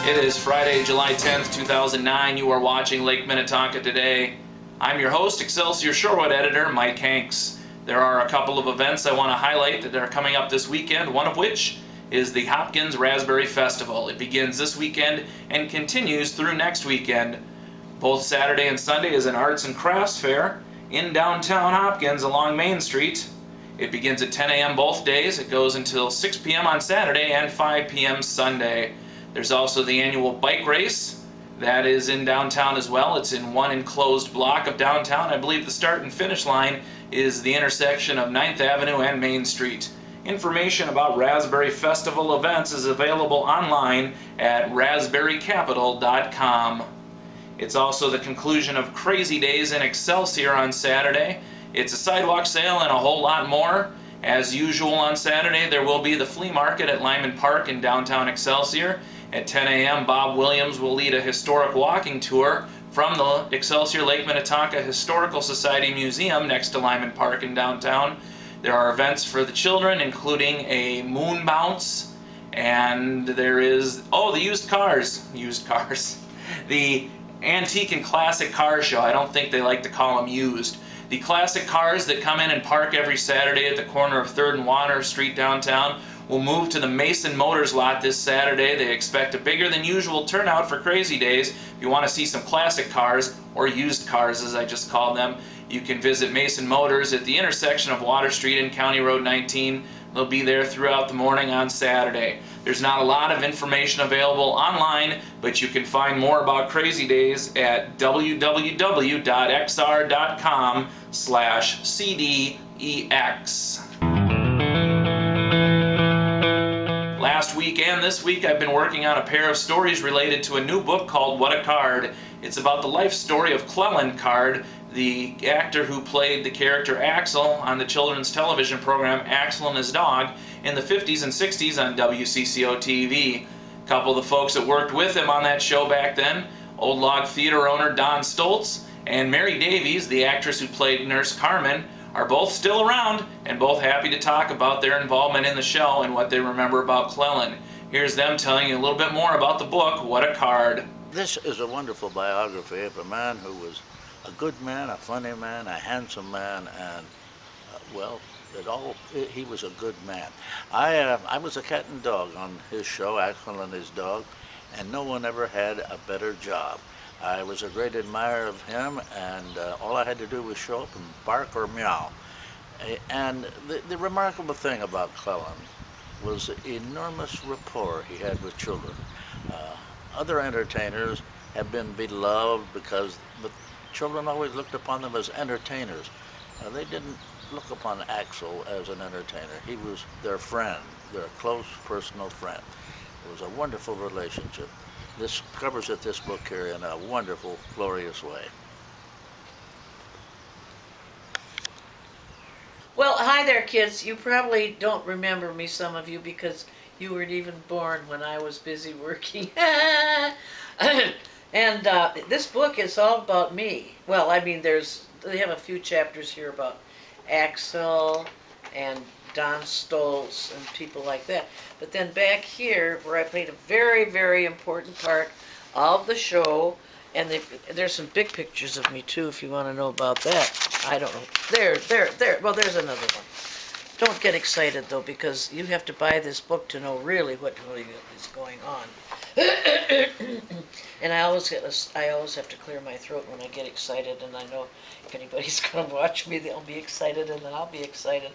It is Friday, July 10th, 2009. You are watching Lake Minnetonka Today. I'm your host, Excelsior Shorewood editor, Mike Hanks. There are a couple of events I want to highlight that are coming up this weekend, one of which is the Hopkins Raspberry Festival. It begins this weekend and continues through next weekend. Both Saturday and Sunday is an arts and crafts fair in downtown Hopkins along Main Street. It begins at 10 a.m. both days. It goes until 6 p.m. on Saturday and 5 p.m. Sunday. There's also the annual bike race. That is in downtown as well. It's in one enclosed block of downtown. I believe the start and finish line is the intersection of 9th Avenue and Main Street. Information about Raspberry Festival events is available online at raspberrycapital.com. It's also the conclusion of Crazy Days in Excelsior on Saturday. It's a sidewalk sale and a whole lot more. As usual on Saturday, there will be the flea market at Lyman Park in downtown Excelsior. At 10 a.m., Bob Williams will lead a historic walking tour from the Excelsior Lake Minnetonka Historical Society Museum next to Lyman Park in downtown. There are events for the children, including a moon bounce, and there is, the used cars. The antique and classic car show. I don't think they like to call them used. The classic cars that come in and park every Saturday at the corner of 3rd and Water Street downtown will move to the Mason Motors lot this Saturday. They expect a bigger than usual turnout for Crazy Days. If you want to see some classic cars, or used cars as I just called them, you can visit Mason Motors at the intersection of Water Street and County Road 19. They'll be there throughout the morning on Saturday. There's not a lot of information available online, but you can find more about Crazy Days at www.xr.com/CDEX. Last week and this week I've been working on a pair of stories related to a new book called What a Card. It's about the life story of Cleland Card, the actor who played the character Axel on the children's television program Axel and His Dog in the 50s and 60s on WCCO TV. A couple of the folks that worked with him on that show back then, Old Log Theater owner Don Stoltz and Mary Davies, the actress who played Nurse Carmen, are both still around and both happy to talk about their involvement in the show and what they remember about Cleland. Here's them telling you a little bit more about the book, What a Card. This is a wonderful biography of a man who was a good man, a funny man, a handsome man, and, he was a good man. I was a cat and dog on his show, Axel and His Dog, and no one ever had a better job. I was a great admirer of him, and all I had to do was show up and bark or meow. And the remarkable thing about Cleland was the enormous rapport he had with children. Other entertainers have been beloved because the children always looked upon them as entertainers. They didn't look upon Axel as an entertainer. He was their friend, their close personal friend. It was a wonderful relationship. This covers it, this book here, in a wonderful, glorious way. Well, hi there, kids. You probably don't remember me, some of you, because you weren't even born when I was busy working. And this book is all about me. Well, I mean, they have a few chapters here about Axel and Don Stoltz and people like that. But then back here, where I played a very, very important part of the show, and there's some big pictures of me too, if you want to know about that. I don't know. There. Well, there's another one. Don't get excited though, because you have to buy this book to know really what really is going on. And I always have to clear my throat when I get excited, and I know if anybody's going to watch me, they'll be excited, and then I'll be excited.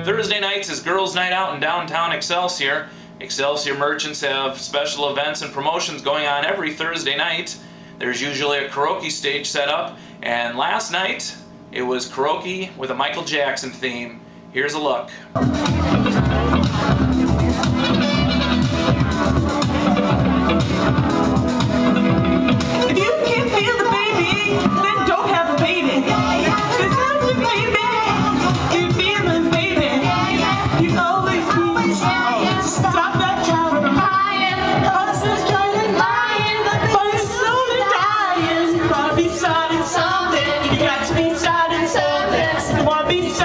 Thursday nights is Girls' Night Out in downtown Excelsior. Excelsior merchants have special events and promotions going on every Thursday night. There's usually a karaoke stage set up, and last night it was karaoke with a Michael Jackson theme. Here's a look. If you can't feel the baby, then don't have a baby. Cause I'm the baby, you feel the baby. You always lose. Stop that child from crying. Hustlers trying lying, but it's slowly dying. You gotta be starting something. You got to be starting something. You wanna be starting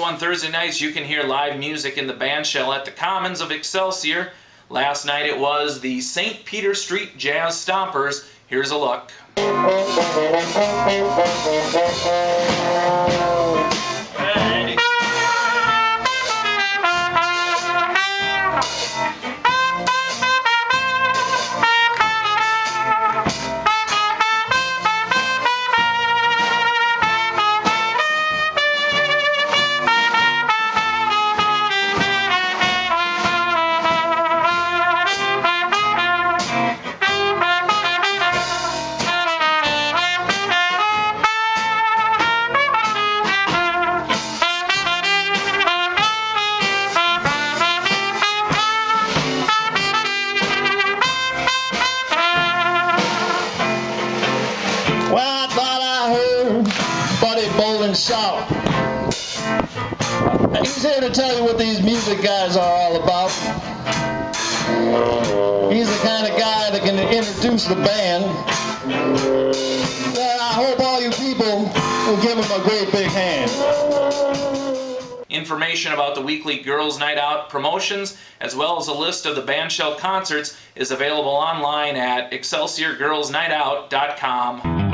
on Thursday nights, you can hear live music in the bandshell at the Commons of Excelsior. Last night it was the St. Peter Street Jazz Stompers. Here's a look. South. He's here to tell you what these music guys are all about. He's the kind of guy that can introduce the band. And I hope all you people will give him a great big hand. Information about the weekly Girls Night Out promotions, as well as a list of the bandshell concerts, is available online at ExcelsiorGirlsNightOut.com.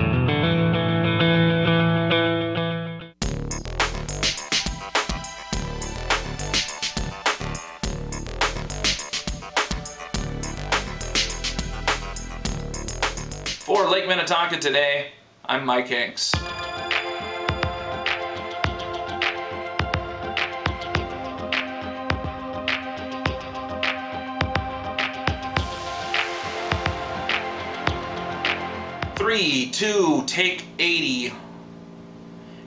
For Lake Minnetonka Today, I'm Mike Hanks. Three, two, take 80.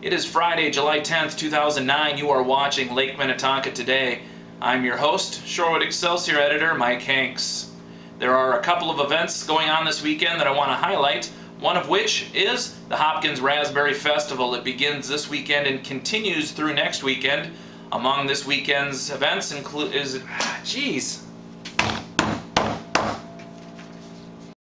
It is Friday, July 10th, 2009. You are watching Lake Minnetonka Today. I'm your host, Shorewood Excelsior editor Mike Hanks. There are a couple of events going on this weekend that I want to highlight, one of which is the Hopkins Raspberry Festival. It begins this weekend and continues through next weekend. Among this weekend's events include